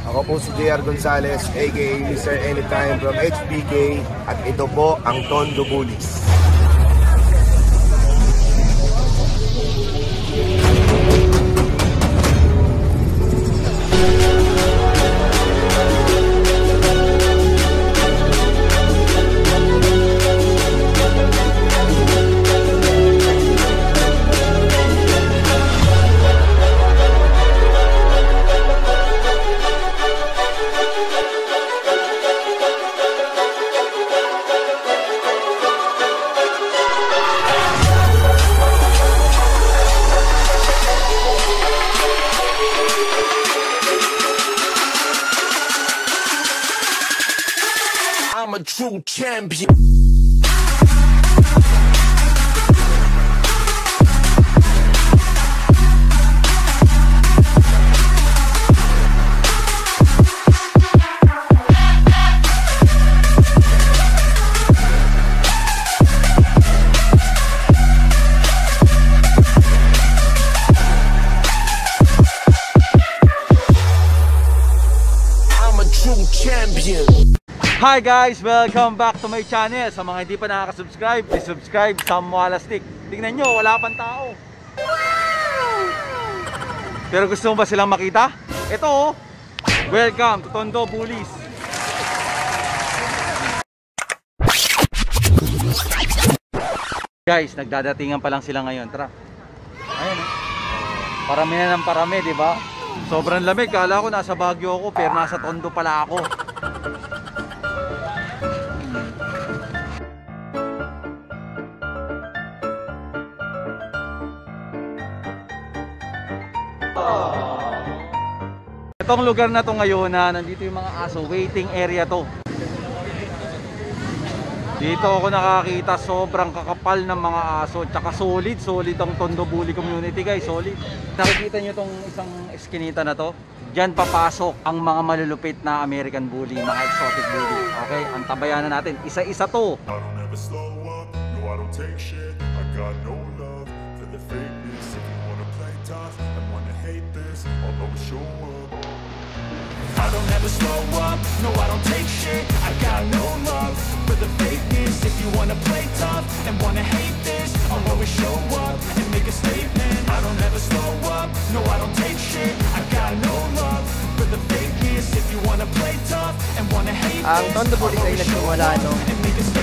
Ako po si JR Gonzalez, aka Mr. Anytime from HBK, at ito po ang Tondo Bullies. I'm a true champion. I'm a true champion. Hi guys! Welcome back to my channel. Sa mga hindi pa nakaka-subscribe, please subscribe Sam Walastik. Tingnan nyo, wala pang tao. Pero gusto mo ba silang makita? Ito oh! Welcome to Tondo Bullies. Guys, nagdadatingan pa lang sila ngayon. Tara. Ayun oh. Parami na ng parami, di ba? Sobrang lamig. Kala ko nasa Baguio ako, pero nasa Tondo pala ako. Itong lugar na to ngayon na nandito yung mga aso, waiting area to. Dito ako nakakita sobrang kakapal ng mga aso, tsaka solid ang Tondo Bully community guys, solid. Nakikita nyo tong isang eskinita na to, dyan papasok ang mga malulupit na American Bully, mga exotic bully. Okay, ang tabayanan natin, isa-isa to. I don't ever slow up, no I don't take shit. I got no love for the fakeness. If you wanna play tough and wanna hate this, I'll always show up and make a statement. I don't ever slow up, no I don't take shit. I got no love for the fakeness. If you wanna play tough and wanna hate this, ang Tondo Bullies ay nagsimula noong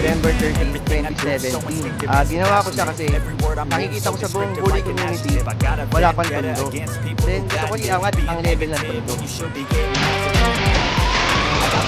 November 13, 2017. Ginawa ko siya kasi nakikita ko sa buong bully community wala pang Tondo. Then gusto ko iangat ang level ng Tondo.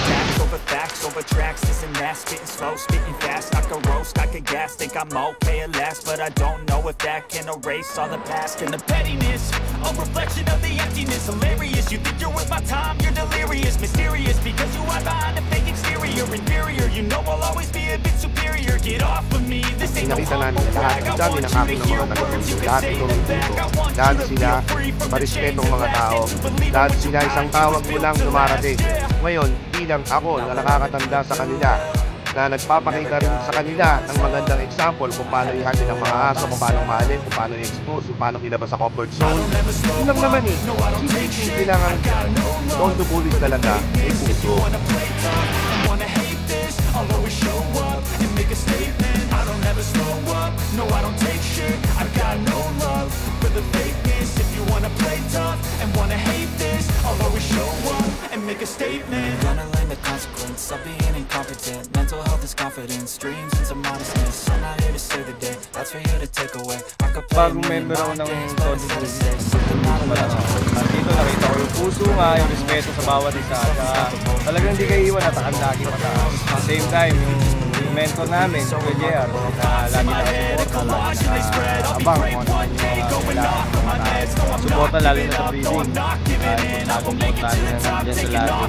Facts over facts over tracks, this and that, spitting slow, spitting fast. I could roast, I could gas, think I'm okay at last, but I don't know if that can erase all the past. And the pettiness, a reflection of the emptiness. Hilarious, you think you're worth my time, you're delirious. Mysterious, because you hide behind a fake exterior. Inferior, you know I'll always be a bit superior. Get off of me, this ain't no humble brag. I want you to hear words, you can say them back. I want you to feel free from the shades of facts. Lahat sila isang tawag mo lang dumarating. Ngayon, bilang ako na nakakatanda sa kanila, na nagpapakita rin sa kanila ng magandang example kung paano ihatid ang mga aso, kung paano mahalin, kung paano i-expose, kung paano ilabas sa comfort zone. Yun lang naman eh. Simple lang ang Tondo Bullies talaga ay puso. I'll always show up and make a statement. I don't ever slow up, no I don't take shit. I've got no love for the fakeness. If you wanna play tough and wanna hate this, I'll always show up and make a statement. Gonna learn the consequence of being incompetent. Mental health is confidence, dreams and some modestness. I'm not here to save the day, that's for you to take away. I could play Bagong member ako ng Tondo Bullies. Dito nakita ko yung puso nga, yung respeto sa bawat isa. Talagang hindi kayo iwan at akan lagi mataas. At the same time, yung mentor namin, Kuya JR, na lagi nakasuporta, abang kung ano yung mga suporta lalo na sa breathing. Importante na nandiyan sa lagi.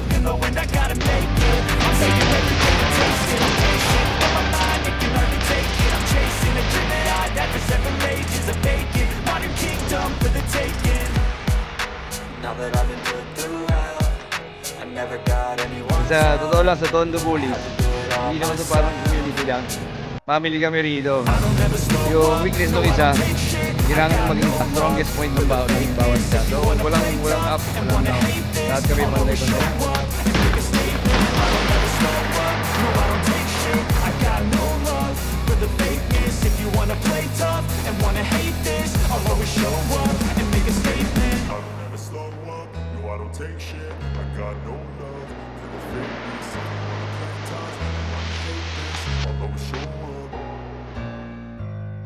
Sa totoo lang sa Tondo Bullies, hindi naman ito parang community lang. Family kami rito. Yung weakness ng isa, kailangan maging strongest point ng bawat isa. So walang up, walang down. lahat kami panday ko. Take shit, I got no love for the fakeness. I'll always show up.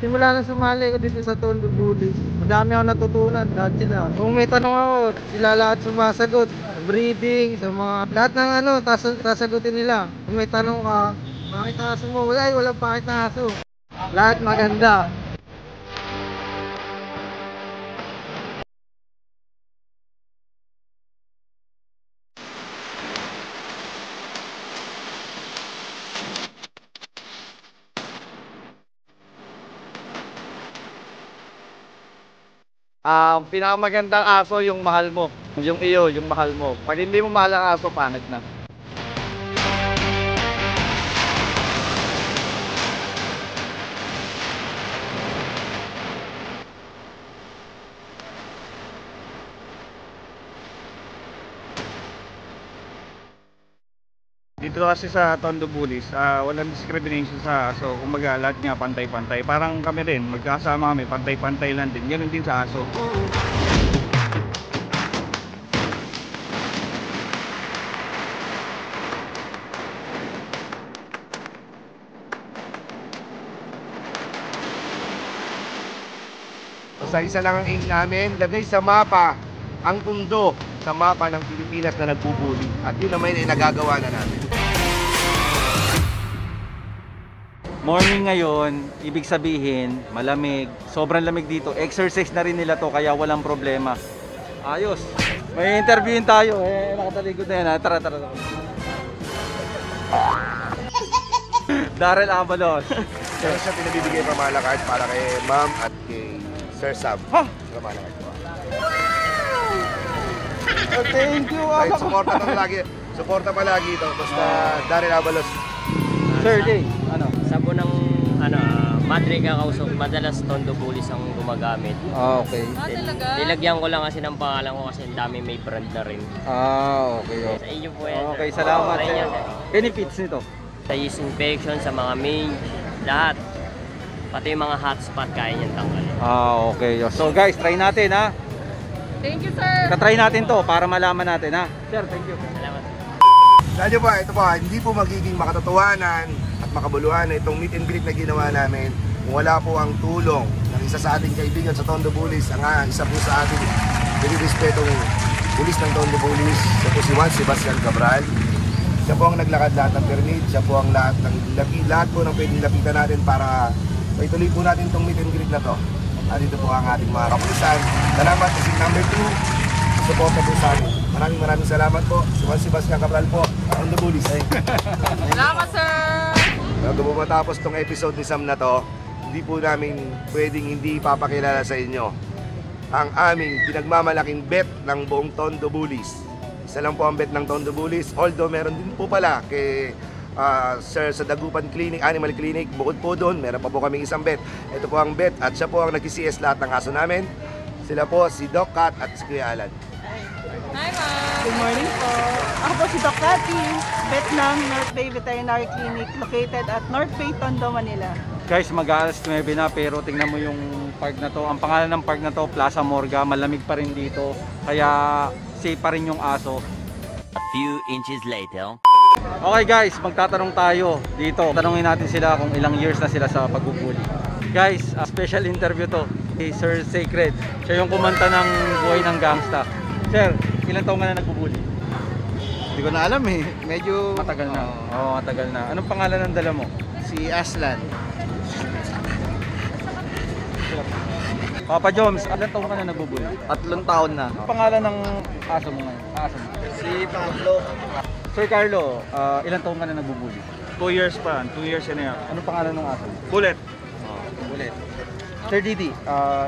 Simula na sumali ko dito sa Tondo Bullies, madami ako natutunan lahat sila. Kung may tanong ako, sila lahat sumasagot. Breeding, sa mga lahat ng ano, sasagutin nila. Kung may tanong ka, bakit aso mo? Wala, walang bakit na aso. Lahat maganda. Pinakamagandang aso yung mahal mo. Yung iyo, yung mahal mo. Pag hindi mo mahal ang aso, pangit na. Dito kasi sa Tondo Bullies, walang discrimination sa aso. Kumbaga lahat nga pantay-pantay. Parang kami rin, magkasama kami, pantay-pantay lang din. Ganun din sa aso. Sa isa lang ang aim namin, lagay sa mapa ang mundo sa mapa ng Pilipinas na nagbubuli. At yun naman ay nagagawa na namin. Morning ngayon, ibig sabihin, malamig, sobrang lamig dito. Exercise na rin nila to, kaya walang problema. Ayos. May interviewin tayo. Nakatalikod na yan. Tara. Darrell Avalos. Pero siya pinabibigay pa malakad para kay Ma'am at kay Sir Sam. Ha? Sila malakad ko. Thank you. Kahit suporta pa lagi ito. Basta Darrell Avalos. Sir Jay, ano? Sabon ng Madre Kakausok, madalas Tondo Bullies ang gumagamit. Okay. Nilagyan ko lang kasi ng pangalan ko kasi ang dami may brand na rin. Okay. Sa inyo po yan. Okay, salamat. Sa inyo, sir. Benefits nito? Sa yeast infection, sa mga mange, lahat. Pati yung mga hotspot kaya niyang tanggalin. Okay. So guys, try natin ha. Thank you, sir. Try natin to para malaman natin ha. Sir, thank you. Salamat. Sadyo po, ito po, hindi po magiging makatotohanan at makabuluhan na itong meet and greet na ginawa namin kung wala po ang tulong ng isa sa ating kaibigan sa Tondo Bullies, ang isa po sa ating nilirespetong pulis ng Tondo Bullies, siya po si Juan Sebastian Cabral. Siya po ang naglakad lahat ng permit, siya po ang lahat po ng pwedeng lapitan natin para ituloy po natin itong meet and greet na to. At dito po ang ating mga kapulisan. Salamat sa number 2. Support po sa amin. Maraming salamat po. Si Juan Sebastian Cabral po, Tondo Bullies. Salamat, sir. Bago po matapos tong episode ni Sam na to, hindi po namin pwedeng hindi ipapakilala sa inyo ang aming pinagmamalaking bet ng buong Tondo Bullies. Isa lang po ang bet ng Tondo Bullies, although meron din po pala kay Sir sa Dagupan Clinic, Animal Clinic. Bukod po doon, meron pa po kaming isang bet. Ito po ang bet at siya po ang nag-CS lahat ng aso namin. Sila po si Doc Cat at si Kuya Alan. Hi, ma'am. Good morning po. Ako po si Doc Cathy, vet ng North Bay Veterinary Clinic located at North Bay, Tondo, Manila. Guys, mag-alas 9 na pero tingnan mo yung park na to. Ang pangalan ng park na to, Plaza Morga. Malamig pa rin dito. Kaya safe pa rin yung aso. A few inches later. Okay guys, magtatanong tayo dito. Tanungin natin sila kung ilang years na sila sa pagbubuli. Guys, special interview to kay Sir Sacred. Siya yung kumanta ng Buhay ng Gangsta. Sir, ilang taon ka na nagbubuli? Hindi ko na alam eh. Medyo Matagal na. Oo, matagal na. Anong pangalan ng dala mo? si Aslan. Papa Joms, ilang taon ka na nagbubuli? 3 taon na. Anong pangalan ng aso mo ngayon? Aso mo? Si Pablo. Sir Carlo, ilang taon ka na nagbubuli? 2 years pa, 2 years and a half. Anong pangalan ng aso mo? Bullet. Ulit. Sir Didi,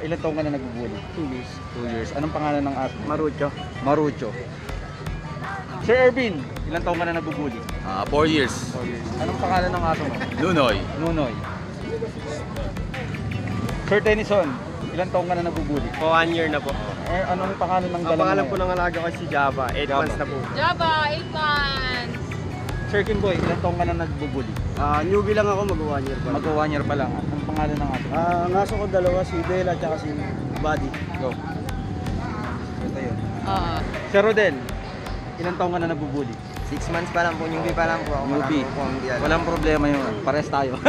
ilang taon ka na nagbubuli? 2 years. 2 years. Anong pangalan ng aso mo? Marucho. Marucho. Sir Ervin, ilang taon ka na nagbubuli? 4 years. 4 years. Anong pangalan ng aso mo? Nunoy. Nunoy. Sir Tennyson, ilang taon ka na nagbubuli? 1 year na po. Eh, anong pangalan ng Ang dala mo? pangalan po ngayon? ng alaga ko si Java. 8 Java. months na po. Java, 8 months. Sir Kimboy, ilan taong ka na nagbubuli? Newbie lang ako, mag-1 year pa. Mag-1 year pa lang. Anong pangalan ng aso? Ang aso ko dalawa, si Bella at si Buddy. Go. Ito yun. Oo. Sir Rodel, ilan taong ka na nagbubuli? 6 months pa lang po, newbie pa lang po ako. Newbie. Walang problema yun. Pares tayo.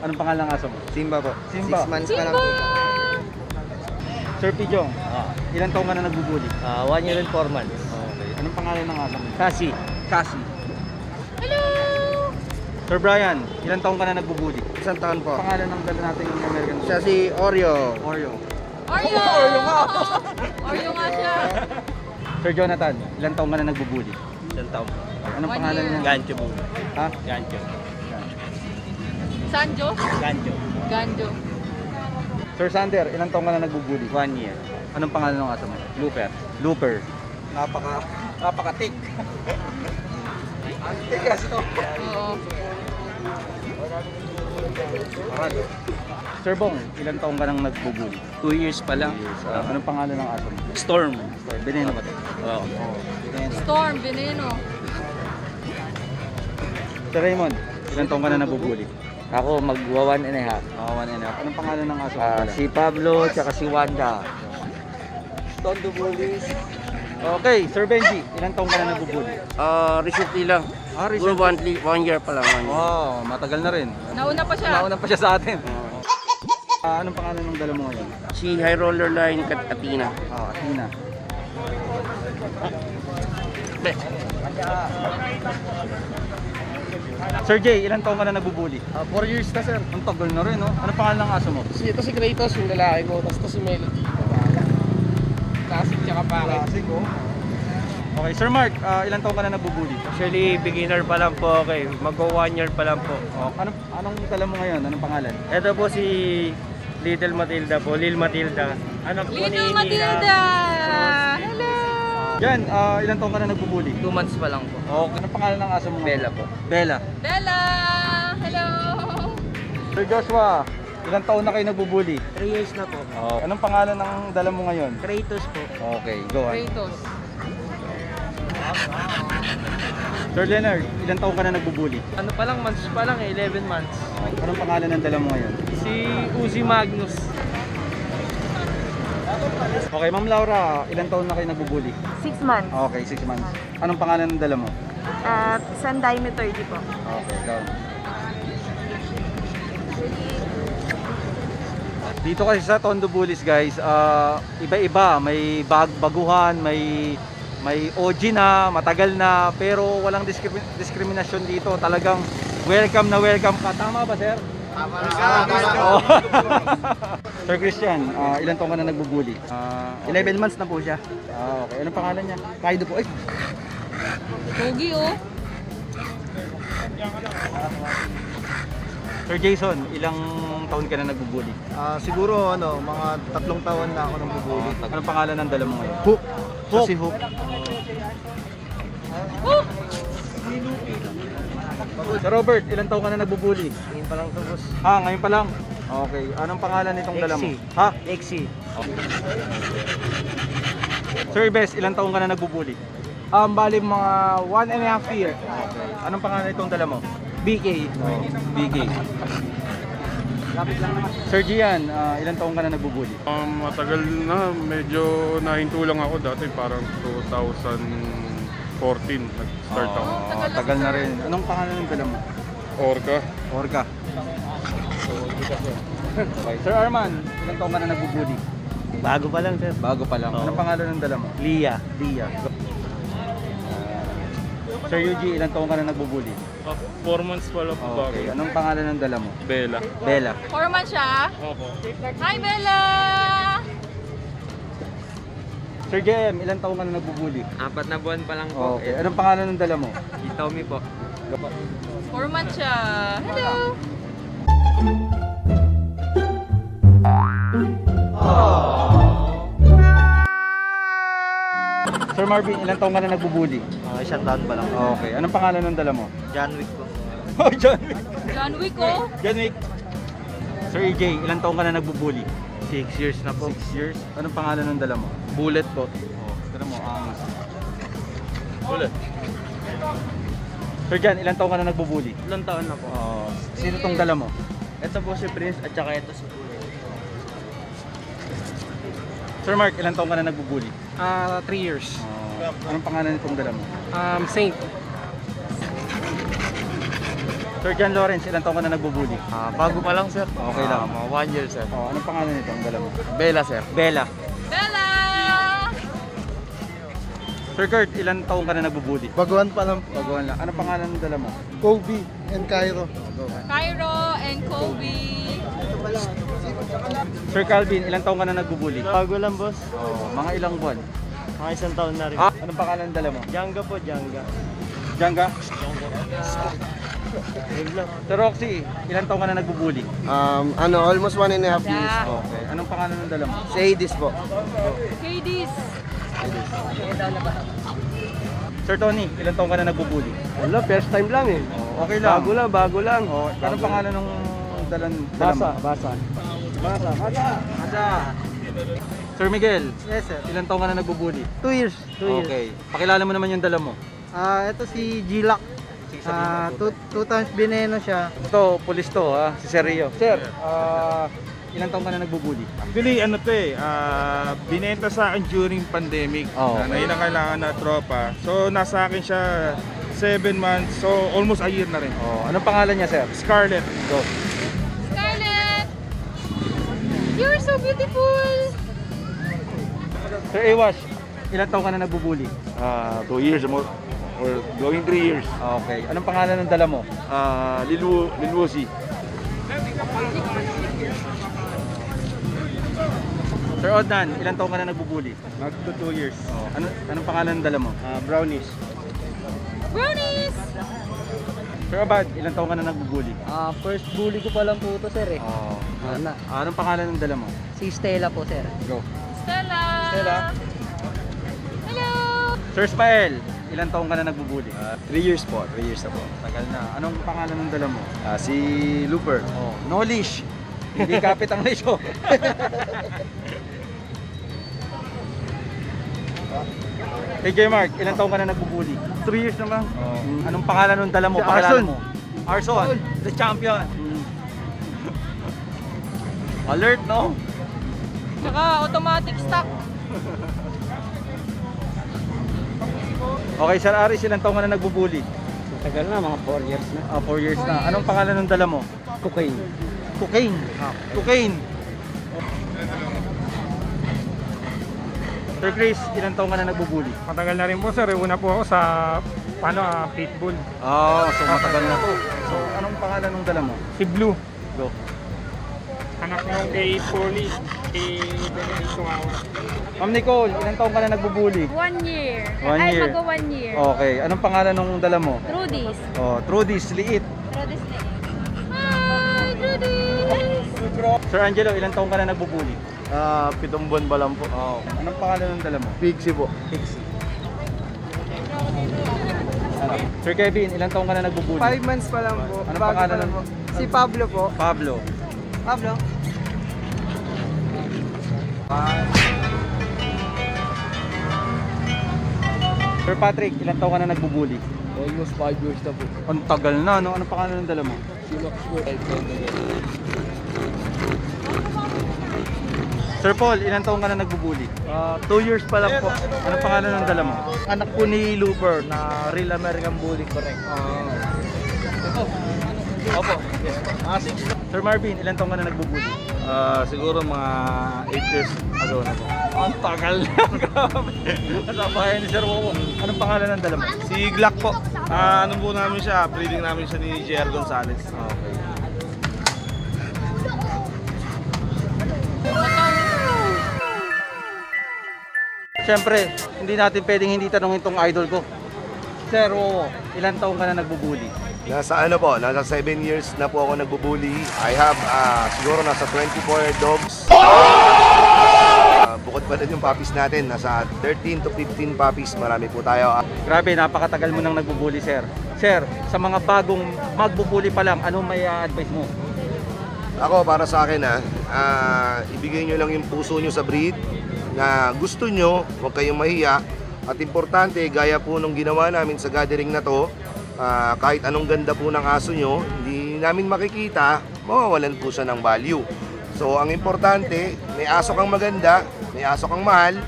Anong pangalan ng aso mo? Simba po. Simba. 6 months pa lang po. Sir Pijong, ilan taong ka na nagbubuli? 1 year and 4 months. Okay. Anong pangalan ng aso mo? Kasi, Cassie. Hello! Sir Brian, ilan taong ka na nagbubuli? 1 taon po. Pangalan ng dala nating American Siya si Oreo. Oreo. Oreo! Oreo nga! Oreo nga siya. Sir Jonathan, ilan taong ka na nagbubuli? 1 taon. Anong 1 pangalan year. niya? Gancho po. Ha? Gancho. Sanjo? Gancho. Ganjo. Sir Sander, ilan taong ka na nagbubuli? 1 year. Anong pangalan ng aso mo? Looper. Looper. Napaka-tick. Tick kasi to. Oo. Sir Bong, ilan taong ka nang nagbubuli? 2 years pa lang. Anong pangalan ng aso mo? Storm. Veneno ba ito? Oo. Veneno. Storm, Veneno. Sir Raymond, ilan taong ka na nagbubuli? Ako magwa 1 and a half. 1 and a half. Anong pangalan ng aso mo? Si Pablo tsaka si Wanda. Tondo Bullies. Okay, Sir Benji, ilan taong ka na nagbubuli? Recently lang. Recently. 1 year pa lang. Wow, matagal na rin. Nauna pa siya. Nauna pa siya sa atin. Anong pangalan ng dala mo ngayon? Si High Roller Line Athena. Athena. Sir Jay, ilan taong ka na nagbubuli? 4 years na, sir. Ang tagal na rin, no? Anong pangalan ng aso mo? Ito si Kratos, yung lalaki ko. Tapos ito si Melody. Classic tsaka pangit. Classic, oh. Okay, Sir Mark, ilan taong ka na nagbubuli? Actually, beginner pa lang po. Okay, magwa 1 year pa lang po. Anong dala mo ngayon? Anong pangalan? Ito po si Little Matilda po, Lil Matilda. Anak po ni Little Nina. Matilda! Hello! Yan, ilan taong ka na nagbubuli? 2 months pa lang po. Okay, anong pangalan ng aso mo? Bella po. Bella. Bella! Hello! Sir Joshua, ilang taon na kayo nagbubuli? 3 years na po. Anong pangalan ng dala mo ngayon? Kratos po. Okay, go on. Kratos. Sir Leonard, ilang taon ka na nagbubuli? Ano pa lang, months pa lang eh, 11 months. Anong pangalan ng dala mo ngayon? Si Uzi Magnus. Okay, Ma'am Laura, ilang taon na kayo nagbubuli? 6 months. Okay, 6 months. Anong pangalan ng dala mo? Sanday me 30 po. Okay, go. Dito kasi sa Tondo Bullies, guys, iba-iba, may baguhan, may OG na, matagal na, pero walang diskriminasyon dito. Talagang welcome na welcome ka. Tama ba, sir? Tama. Sir Christian, ilan taon ka na nagbubuli? 11 months na po siya. Okay. Anong pangalan niya? Kaido po. Ay, Pogi oh. Sir Jason, ilang taon ka na nagbubuli? Siguro mga 3 taon na ako nang bubuli. Anong pangalan ng dala mo ngayon? Hook. Hook. Si Hook. Sir Robert, ilang taon ka na nagbubuli? Ngayon pa lang to, boss. Ngayon pa lang? Okay. Anong pangalan nitong dala mo? Ha? Exi. Sir Bes, ilang taon ka na nagbubuli? Bali mga 1.5 year. Okay. Anong pangalan nitong dala mo? BK. BK. Sir Gian, ilang taon ka na nagbubuli? Matagal na, medyo nahinto lang ako dati, parang 2014 nag-start ako. Tagal na rin. Anong pangalan ng dala mo? Orca. Orca. Okay. Sir Arman, ilang taon ka na nagbubuli? Bago pa lang, sir. Bago pa lang. Anong pangalan ng dala mo? Lia. Lia. Sir Yuji, ilang taon ka na nagbubuli? 4 months pa lang po. Okay. Anong pangalan ng dala mo? Bella. Bella. 4 months siya. Opo. Hi, Bella! Sir JM, ilang taon ka na nagbubuli? 4 na buwan pa lang po. Okay. Anong pangalan ng dala mo? Si Tommy po. 4 months siya. Hello! Sir Marvin, ilang taon ka na nagbubuli? 1 taon pa lang. Okay. Anong pangalan ng dala mo? John Wick po. Oh, John Wick. John Wick oh. John Wick. Sir EJ, ilang taon ka na nagbubuli? 6 years na po. 6 years. Anong pangalan ng dala mo? Bullet po. Oh, tira mo, angas. Bullet. Sir Jan, ilang taon ka na nagbubuli? Ilang taon na po. Oh, sino tong dala mo? Ito po si Prince at saka ito si Bullet. Sir Mark, ilang taon ka na nagbubuli? 3 years. Oh, anong pangalan nitong dala mo? Saint. Sir Jan Lawrence, ilang taon ka na nagbubuli? Bago pa lang, sir. Okay lang. 1 year, sir. Oh, anong pangalan nitong dala mo? Bella, sir. Bella. Bella! Sir Kurt, ilang taon ka na nagbubuli? Baguhan pa lang. Baguhan lang. Anong pangalan ng dala mo? Kobe and Cairo. Cairo and Kobe. Sir Calvin, ilang taon ka na nagbubuli? Bago lang, boss. Oh, mga ilang buwan? Mga isang taon na rin. Anong pangalan ng dala mo? Janga po, Janga. Janga? Sir Roxy, ilang taon ka na nagbubuli? Almost 1.5 years. Okay. Anong pangalan ng dala mo? Si Hades po. Hades. Sir Tony, ilang taon ka na nagbubuli? Wala, first time lang eh. Oh, okay lang. Bago lang. Oh, anong pangalan ng dala mo? Basa. Sir Miguel, Yes, sir. ilang taon ka na nagbubuli? 2 years. Okay. Pakilala mo naman yung dala mo. Ito si Gilak. Two times bineno siya. Ito, pulis to ha, si Sir Rio. Sir, ilang taon ka na nagbubuli? Actually, binenta sa akin during pandemic. Oh. Na yun ang kailangan na tropa. So, nasa akin siya 7 months. So, almost a year na rin. Oh, anong pangalan niya, sir? Scarlett. Go. Scarlett! You're so beautiful! Sir Ewash, ilang taon ka na nagbubuli? 2 years or going 3 years. Okay. Anong pangalan ng dala mo? Lilwosi. Sir Odnan, ilang taon ka na nagbubuli? Magto 2 years. Oh, anong pangalan ng dala mo? Brownies. Brownies! Sir Abad, ilang taon ka na nagbubuli? First bully ko pa lang po ito, sir eh. Oh. Anong pangalan ng dala mo? Si Stella po, sir. Go. Stella! Stella. Hello! Sir Spael, ilang taon ka na nagbubuli? 3 years po. 3 years na po. Tagal na. Anong pangalan ng dala mo? Si Looper. Oh, no leash. Hindi kapit ang leash. Oh. KJ Mark, ilang taon ka na nagbubuli? 3 years naman. Oh. Anong pangalan ng dala mo? Si Pakilala Arson. mo. Arson, the champion. Alert, no? Tsaka automatic stock. Okay, Sir Aris, ilang taon ka na nagbubuli? Tagal na, mga 4 years na. 4 years na. Anong pangalan ng dala mo? Cocaine. Cocaine. Cocaine. Sir Chris, ilang taon ka na nagbubuli? Matagal na rin po, sir. Una po ako sa Pitbull. So matagal na to. So, anong pangalan ng dala mo? Si Blue. Go. Anak nung kay Polly. Kay Sumawa. Ma'am Nicole, ilang taon ka na nagbubuli? 1 year. 1 year. Mag 1 year. Okay, anong pangalan ng dala mo? Trudy's. Oh, Trudy's, liit. Trudy's na. Hi, Trudy's! Sir Angelo, ilang taon ka na nagbubuli? 7 buwan pa lang po. Oh, anong pangalan ng dala mo? Pixie po. Pixie. Sir Kevin, ilang taon ka na nagbubuli? 5 months pa lang po. Anong Bago pangalan pa lang ng- po. Si Pablo po. Pablo. Pablo? Sir Patrick, ilang taon ka na nagbubuli? Almost 5 years na po. Ang tagal na, no? Anong pangalan ng dala mo? Sir Paul, ilang taon ka na nagbubuli? 2 years pa lang po. Anong pangalan ng dala mo? Anak po ni Looper na Real American Bully, correct. Opo. Sir Marvin, ilang taon ka na nagbubuli? Siguro mga 8 years ago na po. Ang tagal na, grabe. Nasabayan ni Sir Wowo. Anong pangalan ng dala mo? Si Glock po. Ano po namin siya, breeding namin siya ni JR Gonzalez. Okay. Siyempre, hindi natin pwedeng hindi tanongin tong idol ko. Sir Wowo, ilang taon ka na nagbubuli? Nasa nasa 7 years na po ako nagbubuli. I have siguro nasa 24 dogs. Bukod pa din yung puppies natin, nasa 13 to 15 puppies, marami po tayo. Grabe, napakatagal mo nang nagbubuli, sir. Sir, sa mga bagong magbubuli pa lang, ano may advice mo? Ako, para sa akin ibigay nyo lang yung puso nyo sa breed. na gusto nyo, huwag kayong mahiya. At importante, gaya po nung ginawa namin sa gathering na to, kahit anong ganda po ng aso nyo, hindi namin makikita, mawawalan po siya ng value. So ang importante, may aso kang maganda, may aso kang mahal,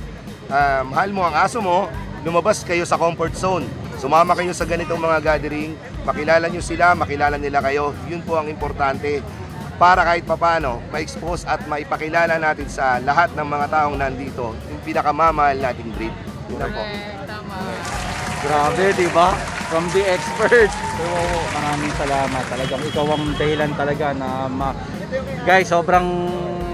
mahal mo ang aso mo, lumabas kayo sa comfort zone. Sumama kayo sa ganitong mga gathering, makilala nyo sila, makilala nila kayo, yun po ang importante. Para kahit papano, ma-expose at maipakilala natin sa lahat ng mga taong nandito, yung pinakamamahal nating breed. Yun na po. Grabe, di ba? From the expert. So, maraming salamat. Talagang ikaw ang dahilan talaga na guys, sobrang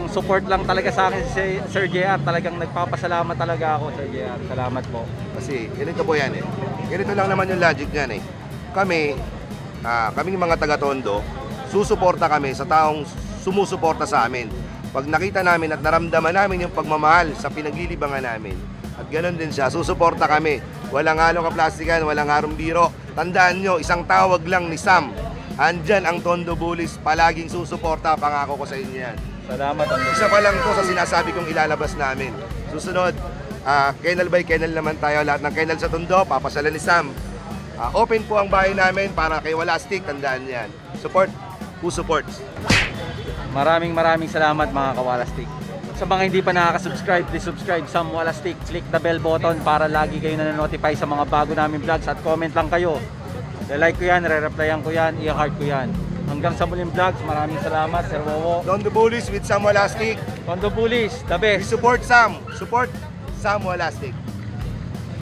support lang talaga sa akin si Sir JR. Talagang nagpapasalamat talaga ako, Sir JR. Salamat po. Kasi ganito po yan eh. Ganito lang naman yung logic niyan eh. Kaming mga taga-Tondo, susuporta kami sa taong sumusuporta sa amin. Pag nakita namin at naramdaman namin yung pagmamahal sa pinaglilibangan namin, at ganoon din siya, susuporta kami. Walang halong kaplastikan, walang harong biro. Tandaan nyo, isang tawag lang ni Sam. Andyan ang Tondo Bullies, palaging susuporta, pangako ko sa inyo yan. Salamat. Isa pa lang to sa sinasabi kong ilalabas namin. Susunod, kennel by kennel naman tayo. Lahat ng kennel sa Tondo, papasala ni Sam. Open po ang bahay namin para kay Walastic, tandaan yan. Support, who supports? Maraming salamat mga Kawalastik. Sa mga hindi pa nakaka-subscribe, please subscribe Sam Walastik. Click the bell button para lagi kayo na-notify sa mga bago namin vlogs at comment lang kayo. I-like ko yan, re-replyan ko yan, i-heart ko yan. Hanggang sa muling vlogs, maraming salamat Sir Wowo. Tondo Bullies with Sam Walastic. Tondo Bullies, the best. We support Sam. Support Sam Walastic.